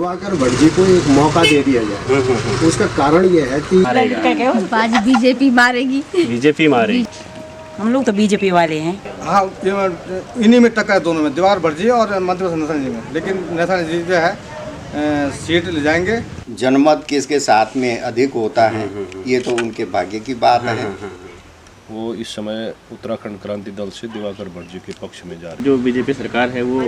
दिवाकर भटजी को एक मौका दे दिया जाए। उसका कारण ये है कि आज बीजेपी मारेगी। बीजेपी मारेगी। हम लोग तो बीजेपी वाले हैं। हाँ, इन्हीं में टक्कर है दोनों में, दिवाकर भटजी और मंत्री नेथन जी में। लेकिन नेथन जी जो है सीट ले जाएंगे। जनमत किसके साथ में अधिक होता है ये तो उनके भाग्य की बात है। वो इस समय उत्तराखंड क्रांति दल से दिवाकर भटजी के पक्ष में जा रहे हैं। जो बीजेपी सरकार है वो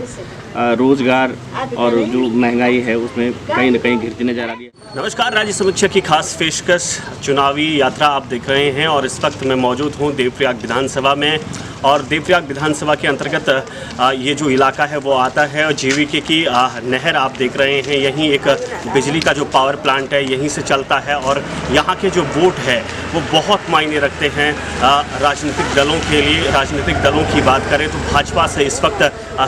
रोजगार और जो महंगाई है उसमें कहीं न कहीं गिरती नजर आ रही है। नमस्कार, राज्य समीक्षा की खास पेशकश चुनावी यात्रा आप देख रहे हैं और इस वक्त मैं मौजूद हूँ देवप्रयाग विधानसभा में। और देवप्रयाग विधानसभा के अंतर्गत ये जो इलाका है वो आता है और जीवीके की नहर आप देख रहे हैं। यहीं एक बिजली का जो पावर प्लांट है यहीं से चलता है और यहाँ के जो वोट है वो बहुत मायने रखते हैं राजनीतिक दलों के लिए। राजनीतिक दलों की बात करें तो भाजपा से इस वक्त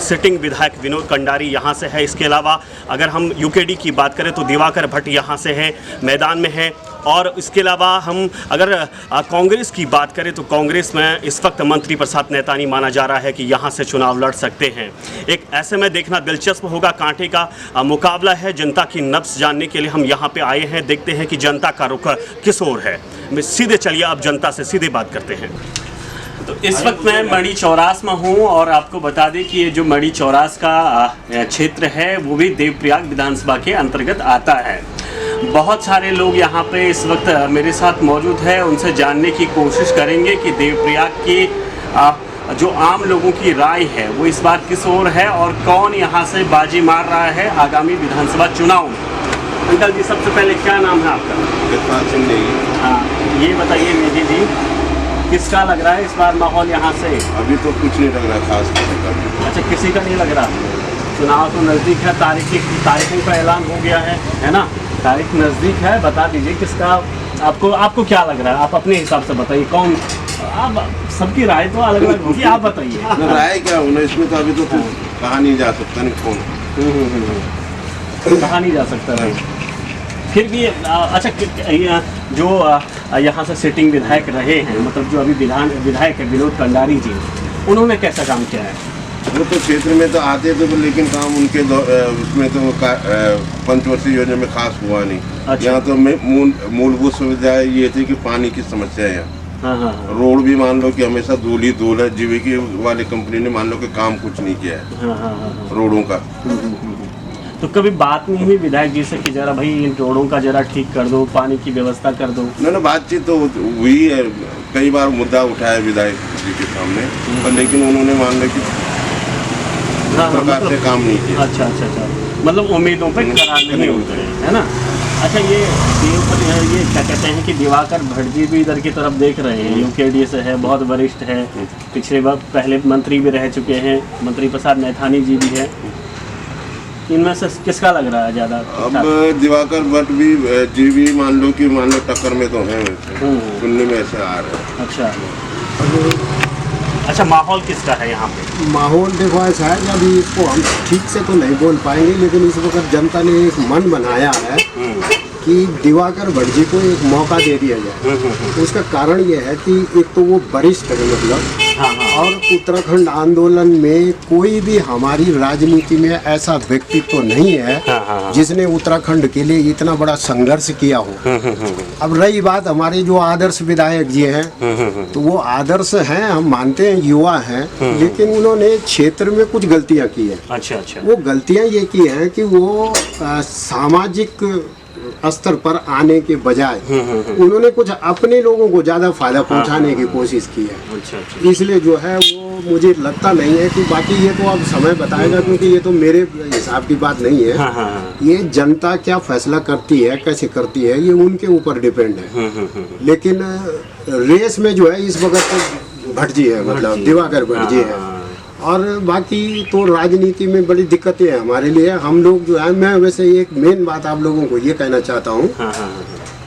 सिटिंग विधायक विनोद कंडारी यहाँ से है। इसके अलावा अगर हम यूकेडी की बात करें तो दिवाकर भट्ट यहाँ से है, मैदान में है। और इसके अलावा हम अगर कांग्रेस की बात करें तो कांग्रेस में इस वक्त मंत्री प्रसाद नैतानी माना जा रहा है कि यहाँ से चुनाव लड़ सकते हैं। एक ऐसे में देखना दिलचस्प होगा, कांटे का मुकाबला है। जनता की नब्ज़ जानने के लिए हम यहाँ पे आए हैं, देखते हैं कि जनता का रुख किस ओर है। मैं सीधे चलिए अब जनता से सीधे बात करते हैं। तो इस वक्त मैं मढ़ी चौरास में हूँ और आपको बता दें कि ये जो मढ़ी चौरास का क्षेत्र है वो भी देवप्रयाग विधानसभा के अंतर्गत आता है। बहुत सारे लोग यहाँ पे इस वक्त मेरे साथ मौजूद है, उनसे जानने की कोशिश करेंगे कि देवप्रयाग की जो आम लोगों की राय है वो इस बार किस ओर है और कौन यहाँ से बाजी मार रहा है आगामी विधानसभा चुनाव में। अंकल जी, सबसे पहले क्या नाम है आपका? हाँ, ये बताइए निधि जी, किसका लग रहा है इस बार माहौल यहाँ से? अभी तो कुछ नहीं लग रहा खास। अच्छा, किसी का नहीं लग रहा। चुनाव तो नज़दीक है, तारीखों का ऐलान हो गया है ना? तारीख नज़दीक है, बता दीजिए किसका आपको क्या लग रहा है? आप अपने हिसाब से बताइए कौन। आप सबकी राय तो अलग अलग होगी, आप बताइए। राय क्या होना इसमें, तो अभी तो कहा नहीं जा सकता नहीं कौन। कहा नहीं जा सकता नहीं। फिर भी अच्छा, जो यहाँ से सिटिंग विधायक रहे हैं, मतलब जो अभी विधायक है विनोद कंडारी जी, उन्होंने कैसा काम किया है? वो तो क्षेत्र में तो आते थे लेकिन काम उनके उसमें तो पंचवर्षीय योजना में खास हुआ नहीं। अच्छा। यहाँ तो मूलभूत सुविधाएं ये थी कि पानी की समस्या है यहाँ। हाँ। रोड भी मान लो कि हमेशा धूल ही धूल है। जीवीके वाली कंपनी ने मान लो कि काम कुछ नहीं किया है। हाँ। रोडों का। तो कभी बात नहीं हुई विधायक जी से कि जरा भाई इन रोडों का जरा ठीक कर दो, पानी की व्यवस्था कर दो? ना बातचीत तो हुई है, कई बार मुद्दा उठाया विधायक जी के सामने, पर लेकिन उन्होंने मान लिया कि प्रकार से काम नहीं किया। अच्छा, मतलब उम्मीदों पे खरा नहीं उतरे, है ना? अच्छा, ये क्या कहते हैं कि दिवाकर भटजी भी इधर की तरफ देख रहे हैं, यूकेडी से है, बहुत वरिष्ठ है, पिछले वक्त पहले मंत्री भी रह चुके हैं, मंत्री प्रसाद नैथानी जी भी है। इनमें से किसका लग रहा है ज़्यादा? अब दिवाकर भट्ट भी मान लो टक्कर में तो है, सुनने में ऐसे आ रहा है। अच्छा, माहौल किसका है यहाँ पे? माहौल देखो ऐसा है, अभी इसको हम ठीक से तो नहीं बोल पाएंगे, लेकिन इस वक्त जनता ने एक मन बनाया है कि दिवाकर भटजी को एक मौका दे दिया जाए। उसका कारण ये है कि एक तो वो वरिष्ठ है, मतलब और उत्तराखंड आंदोलन में कोई भी हमारी राजनीति में ऐसा व्यक्तित्व नहीं है जिसने उत्तराखंड के लिए इतना बड़ा संघर्ष किया हो। अब रही बात हमारे जो आदर्श विधायक जी हैं, तो वो आदर्श हैं, हम मानते हैं, युवा हैं, लेकिन उन्होंने क्षेत्र में कुछ गलतियां की हैं। अच्छा। वो गलतियां ये की हैं कि वो सामाजिक स्तर पर आने के बजाय उन्होंने कुछ अपने लोगों को ज्यादा फायदा पहुंचाने की कोशिश की है। अच्छा। इसलिए जो है वो मुझे लगता नहीं है कि, बाकी ये तो अब समय बताएगा, क्योंकि ये तो मेरे हिसाब की बात नहीं है। ये जनता क्या फैसला करती है, कैसे करती है, ये उनके ऊपर डिपेंड है। लेकिन रेस में जो है इस वक्त तो भटजी है, मतलब दिवाकर भटजी है। और बाकी तो राजनीति में बड़ी दिक्कतें हैं हमारे लिए। हम लोग जो है, मैं वैसे एक मेन बात आप लोगों को ये कहना चाहता हूँ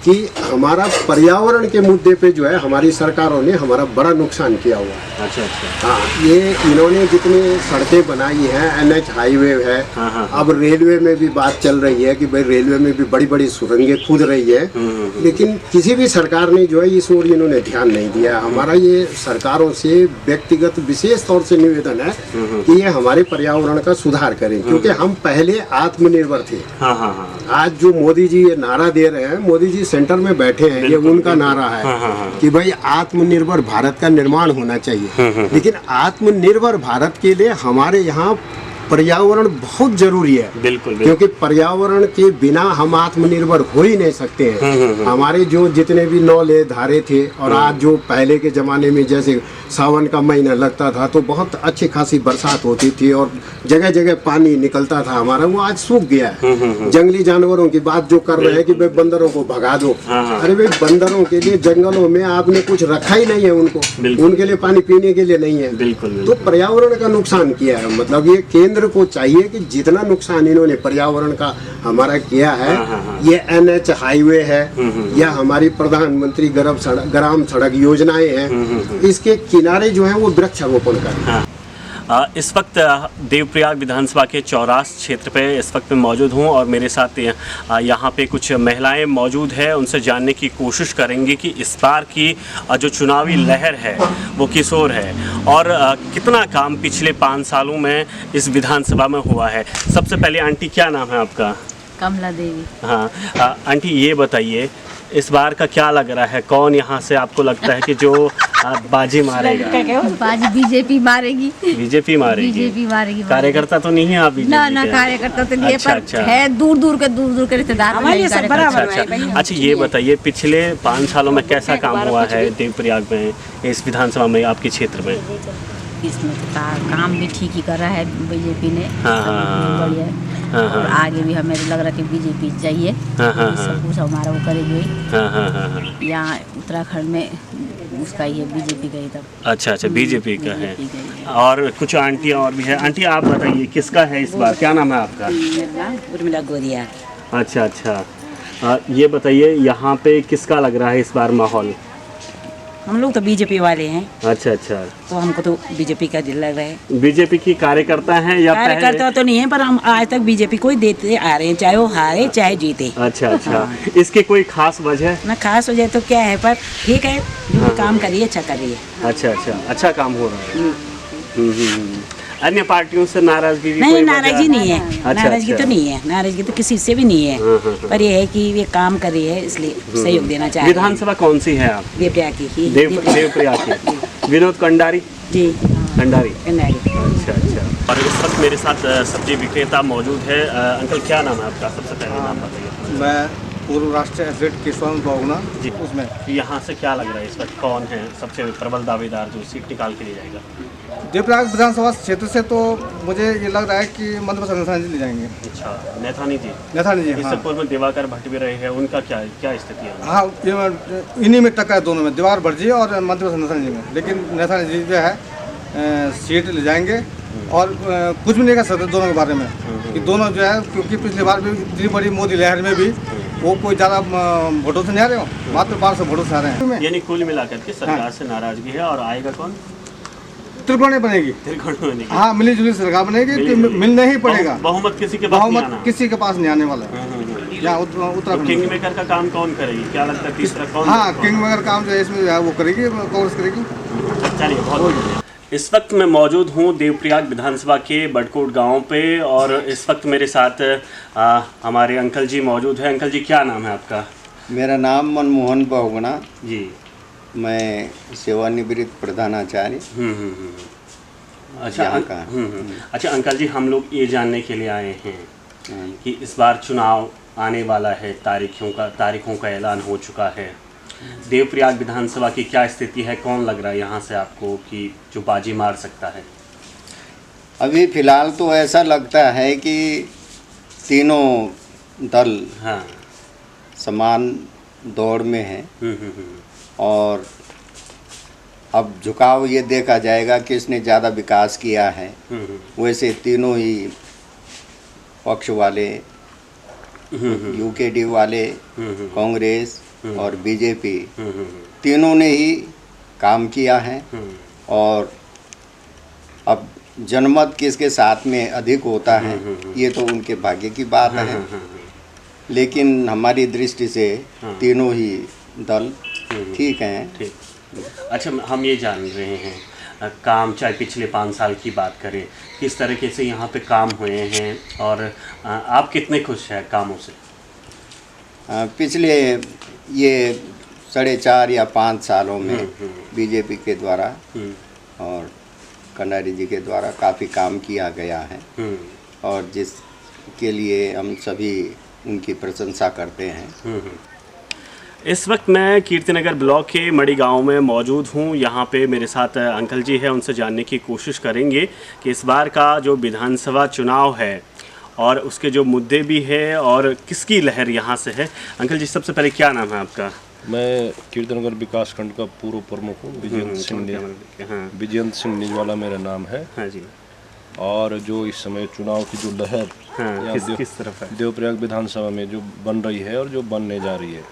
कि हमारा पर्यावरण के मुद्दे पे जो है हमारी सरकारों ने हमारा बड़ा नुकसान किया हुआ है। अच्छा अच्छा। हाँ, ये इन्होंने जितनी सड़कें बनाई हैं, NH हाईवे है, हाँ। अब रेलवे में भी बात चल रही है कि भाई रेलवे में भी बड़ी बड़ी सुरंगें खुद रही है, लेकिन किसी भी सरकार ने जो है इस ओर इन्होंने ध्यान नहीं दिया। हमारा ये सरकारों से व्यक्तिगत विशेष तौर से निवेदन है कि ये हमारे पर्यावरण का सुधार करें, क्योंकि हम पहले आत्मनिर्भर थे। हाँ। आज जो मोदी जी ये नारा दे रहे हैं, मोदी जी सेंटर में बैठे हैं, ये उनका नारा है कि भाई आत्मनिर्भर भारत का निर्माण होना चाहिए। लेकिन आत्मनिर्भर भारत के लिए हमारे यहाँ पर्यावरण बहुत जरूरी है। बिल्कुल। क्योंकि पर्यावरण के बिना हम आत्मनिर्भर हो ही नहीं सकते हैं। हमारे जो जितने भी नौले धारे थे, और आज जो पहले के जमाने में जैसे सावन का महीना लगता था तो बहुत अच्छी खासी बरसात होती थी और जगह जगह पानी निकलता था हमारा, वो आज सूख गया है। जंगली जानवरों की बात जो कर रहे हैं कि भाई बंदरों को भगा दो, अरे भाई बंदरों के लिए जंगलों में आपने कुछ रखा ही नहीं है, उनके लिए पानी पीने के लिए नहीं है। बिल्कुल। तो पर्यावरण का नुकसान किया है। मतलब ये केंद्र को चाहिए कि जितना नुकसान इन्होंने पर्यावरण का हमारा किया है, ये NH हाईवे है या हमारी प्रधानमंत्री ग्राम सड़क योजनाएं हैं, इसके किनारे जो है वो वृक्षारोपण करें। इस वक्त देवप्रयाग विधानसभा के चौरास क्षेत्र पे इस वक्त मैं मौजूद हूँ और मेरे साथ यहाँ पे कुछ महिलाएं मौजूद है। उनसे जानने की कोशिश करेंगे कि इस बार की जो चुनावी लहर है वो किस ओर है और कितना काम पिछले 5 सालों में इस विधानसभा में हुआ है। सबसे पहले आंटी, क्या नाम है आपका? कमला देवी। हाँ आंटी, ये बताइए इस बार का क्या लग रहा है, कौन यहाँ से आपको लगता है कि जो बाजी मारेगा? बाजी बीजेपी मारेगी। बीजेपी मारेगी। कार्यकर्ता तो नहीं है आप बीजेपी? ना कार्यकर्ता तो नहीं है, पर अच्छा। है दूर दूर के रिश्तेदार हमारे सब बराबर। अच्छा, ये बताइए पिछले 5 सालों में कैसा काम हुआ है देवप्रयाग में, इस विधानसभा में, आपके क्षेत्र में? इसमें तो काम भी ठीक ही कर रहा है बीजेपी ने। हाँ। बढ़िया। और आगे भी हमें लग रहा है कि बीजेपी चाहिए। सब कुछ हमारा वो करेगी। यहाँ उत्तराखंड में उसका ही है, बीजेपी का ही तब। अच्छा, बीजेपी का है। और कुछ आंटियाँ और भी है। आंटी, आप बताइए किसका है इस बार, क्या नाम है आपका? उर्मिला गोरिया। अच्छा। ये बताइए यहाँ पे किसका लग रहा है इस बार माहौल? हम लोग तो बीजेपी वाले हैं। अच्छा। तो हमको तो बीजेपी का दिल लग रहा है। बीजेपी की कार्यकर्ता हैं या कार्यकर्ता तो नहीं है, पर हम आज तक बीजेपी को ही देते आ रहे हैं, चाहे वो हारे चाहे जीते। अच्छा। इसकी कोई खास वजह? ना खास वजह तो क्या है, पर ठीक है, जो काम करिए अच्छा करिए। अच्छा काम हो रहा है। अन्य पार्टियों से नाराजगी? नहीं, नाराजगी नहीं है। नाराजगी अच्छा। तो नहीं है, नाराजगी तो किसी से भी नहीं है। पर ये है कि ये काम कर रही है, इसलिए सहयोग देना चाहिए। विधानसभा कौन सी है आप? देवप्रयाग की। देवप्रयाग की। विनोद कंडारी जी। कंडारी। अच्छा। और इस वक्त मेरे साथ सब्जी विक्रेता मौजूद है। अंकल, क्या नाम है आपका? सबसे पहले नाम बताइए। मैं पूर्व राष्ट्रीय एथलीट केशवानंद बहुगुणा जी। उसमें यहाँ से क्या लग रहा है इस वक्त, कौन है सबसे प्रबल दावेदार जो सीट निकाल के ले जाएगा? देवप्रयाग विधानसभा क्षेत्र से तो मुझे ये लग रहा है कि मध्य प्रदेश नेथानी जी ले जाएंगे। अच्छा, नेथानी जी। हाँ। इससे पूर्व में दिवाकर भट्ट भी रहे हैं, उनका क्या स्थिति है? हाँ, इन्हीं में टक्कर है दोनों में, दिवाकर भट्ट जी और मध्य प्रदेश नेथानी जी में। लेकिन नेथानी जी जो है सीट ले जाएंगे और कुछ भी नहीं कह सकते दोनों के बारे में कि दोनों जो है, क्योंकि पिछली बार भी इतनी बड़ी मोदी लहर में भी वो कोई ज़्यादा वोटों से नहीं आ रहे हो, मात्र 500 वोटों से आ रहे हैं। यानी कुल मिलाकर के सरकार से नाराजगी है। और आएगा कौन? त्रिकोणीय बनेगी। बनेगी। हाँ, मिली जुली सरकार बनेगी, मिलना ही पड़ेगा। बहुमत किसी के पास नहीं आने वाला है। यहाँ उत्तराखंड किंग मेकर का काम कौन करेगी, क्या लगता है तीसरा कौन? हाँ, किंग मेकर काम जो है इसमें जो है वो करेगी, कांग्रेस करेगी। चलिए, बहुत। इस वक्त मैं मौजूद हूँ देवप्रयाग विधानसभा के बड़कोट गांव पे और इस वक्त मेरे साथ हमारे अंकल जी मौजूद हैं। अंकल जी, क्या नाम है आपका? मेरा नाम मनमोहन बहुगुणा जी। मैं सेवानिवृत्त प्रधानाचार्य। अच्छा। अच्छा अंकल जी, हम लोग ये जानने के लिए आए हैं कि इस बार चुनाव आने वाला है, तारीखों का ऐलान हो चुका है। देवप्रयाग विधानसभा की क्या स्थिति है, कौन लग रहा है यहाँ से आपको कि जो बाजी मार सकता है? अभी फिलहाल तो ऐसा लगता है कि तीनों दल समान दौड़ में हैं। और अब झुकाव ये देखा जाएगा कि इसने ज़्यादा विकास किया है। वैसे तीनों ही पक्ष वाले, यूकेडी वाले, कांग्रेस और बीजेपी तीनों ने ही काम किया है। और अब जनमत किसके साथ में अधिक होता है ये तो उनके भाग्य की बात है, लेकिन हमारी दृष्टि से तीनों ही दल ठीक हैं। ठीक। अच्छा, हम ये जान रहे हैं काम, चाहे पिछले 5 साल की बात करें, किस तरीके से यहाँ पे काम हुए हैं और आप कितने खुश हैं कामों से? पिछले ये 4.5 या 5 सालों में बीजेपी के द्वारा और कंडारी जी के द्वारा काफ़ी काम किया गया है और जिसके लिए हम सभी उनकी प्रशंसा करते हैं। इस वक्त मैं कीर्तिनगर ब्लॉक के मड़ी गांव में मौजूद हूं। यहां पे मेरे साथ अंकल जी हैं, उनसे जानने की कोशिश करेंगे कि इस बार का जो विधानसभा चुनाव है और उसके जो मुद्दे भी हैं और किसकी लहर यहां से है। अंकल जी, सबसे पहले क्या नाम है आपका? मैं कीर्तनगर विकास खंड का पूर्व प्रमुख हूँ, विजयंत सिंह निजवाला मेरा नाम है। हाँ जी। और जो इस समय चुनाव की जो लहर किस तरफ है? देवप्रयाग विधानसभा में जो बन रही है और जो बनने जा रही है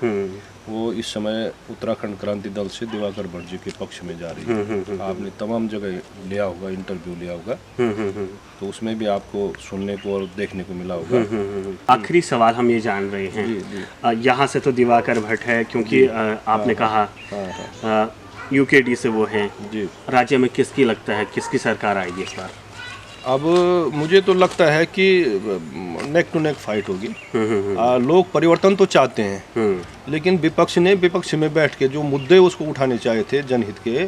वो इस समय उत्तराखंड क्रांति दल से दिवाकर भट्ट जी के पक्ष में जा रही है। आपने तमाम जगह लिया होगा, इंटरव्यू लिया होगा, तो उसमें भी आपको सुनने को और देखने को मिला होगा। आखिरी सवाल हम ये जान रहे हैं, यहाँ से तो दिवाकर भट्ट है क्योंकि आपने कहा यूकेडी से वो है जी। राज्य में किसकी लगता है, किसकी सरकार आएगी इस बार? अब मुझे तो लगता है कि नेक टू नेक फाइट होगी। लोग परिवर्तन तो चाहते हैं, लेकिन विपक्ष ने विपक्ष में बैठ के जो मुद्दे उसको उठाने चाहे थे जनहित के,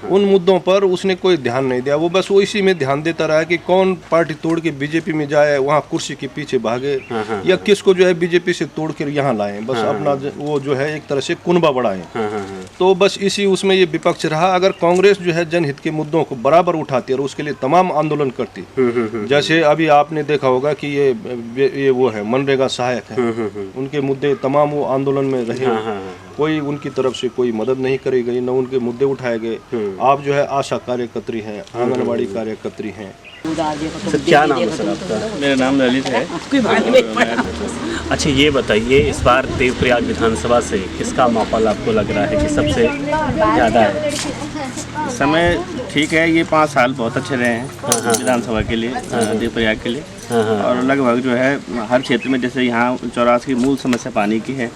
उन मुद्दों पर उसने कोई ध्यान नहीं दिया। वो बस वो इसी में ध्यान देता रहा कि कौन पार्टी तोड़ के बीजेपी में जाए, वहाँ कुर्सी के पीछे भागे, या किसको जो है बीजेपी से तोड़ कर यहाँ लाए, बस अपना वो जो है एक तरह से कुनबा बढ़ाएं। तो बस इसी उसमें ये विपक्ष रहा। अगर कांग्रेस जो है जनहित के मुद्दों को बराबर उठाती और उसके लिए तमाम आंदोलन करती, जैसे अभी आपने देखा होगा कि ये वो है मनरेगा सहायक है, उनके मुद्दे तमाम वो आंदोलन में रहे, कोई उनकी तरफ से कोई मदद नहीं करी गई, न उनके मुद्दे उठाए गए। आप जो है आशा कार्यकर्त्री हैं, आंगनबाड़ी कार्यकर्त्री हैं। सर, क्या नाम है सर आपका? मेरा नाम ललित है। अच्छा, ये बताइए इस बार देवप्रयाग विधानसभा से किसका माहौल आपको लग रहा है कि सबसे ज़्यादा है? समय ठीक है, ये 5 साल बहुत अच्छे रहे हैं विधानसभा के लिए, देवप्रयाग के लिए। और लगभग जो है हर क्षेत्र में, जैसे यहाँ 84 की मूल समस्या पानी की है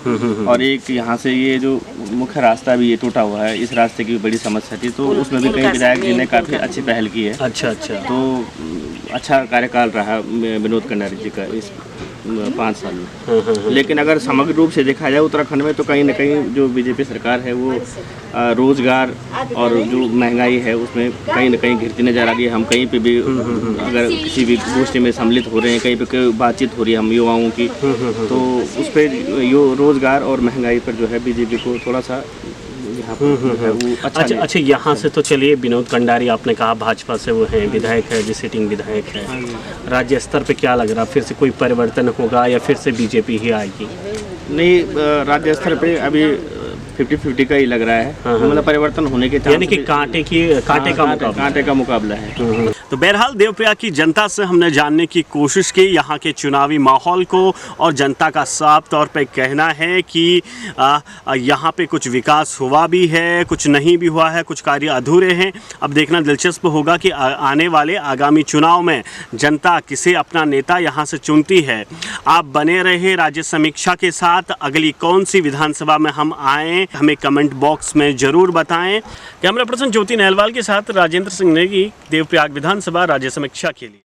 और एक यहाँ से ये जो मुख्य रास्ता भी ये टूटा हुआ है, इस रास्ते की बड़ी समस्या थी, तो उसमें भी कई विधायक जी ने काफ़ी अच्छी पहल की है। अच्छा। तो अच्छा कार्यकाल रहा विनोद कंडारी जी का इस 5 साल में। लेकिन अगर समग्र रूप से देखा जाए उत्तराखंड में, तो कहीं ना कहीं जो बीजेपी सरकार है वो रोजगार और जो महंगाई है उसमें कहीं ना कहीं गिरती नजर आ रही है। हम कहीं पे भी अगर किसी भी गोष्ठी में सम्मिलित हो रहे हैं, कहीं पे कोई बातचीत हो रही है हम युवाओं की, तो उस पर रोजगार और महंगाई पर जो है बीजेपी को थोड़ा सा अच्छा, यहाँ से तो चलिए विनोद कंडारी आपने कहा भाजपा से वो हैं, विधायक है, जो सिटिंग विधायक है। राज्य स्तर पे क्या लग रहा, फिर से कोई परिवर्तन होगा या फिर से बीजेपी ही आएगी? नहीं, राज्य स्तर पे अभी 50-50 का ही लग रहा है, मतलब परिवर्तन होने के, यानी कि कांटे का मुकाबला है। तो बहरहाल देवप्रयाग की जनता से हमने जानने की कोशिश की यहाँ के चुनावी माहौल को, और जनता का साफ तौर पे कहना है कि यहाँ पे कुछ विकास हुआ भी है, कुछ नहीं भी हुआ है, कुछ कार्य अधूरे हैं। अब देखना दिलचस्प होगा कि आने वाले आगामी चुनाव में जनता किसे अपना नेता यहाँ से चुनती है। आप बने रहे राज्य समीक्षा के साथ। अगली कौन सी विधानसभा में हम आएँ, हमें कमेंट बॉक्स में जरूर बताएं। कैमरा पर्सन ज्योति नहलवाल के साथ राजेंद्र सिंह नेगी, देवप्रयाग विधानसभा राज्य समीक्षा के लिए।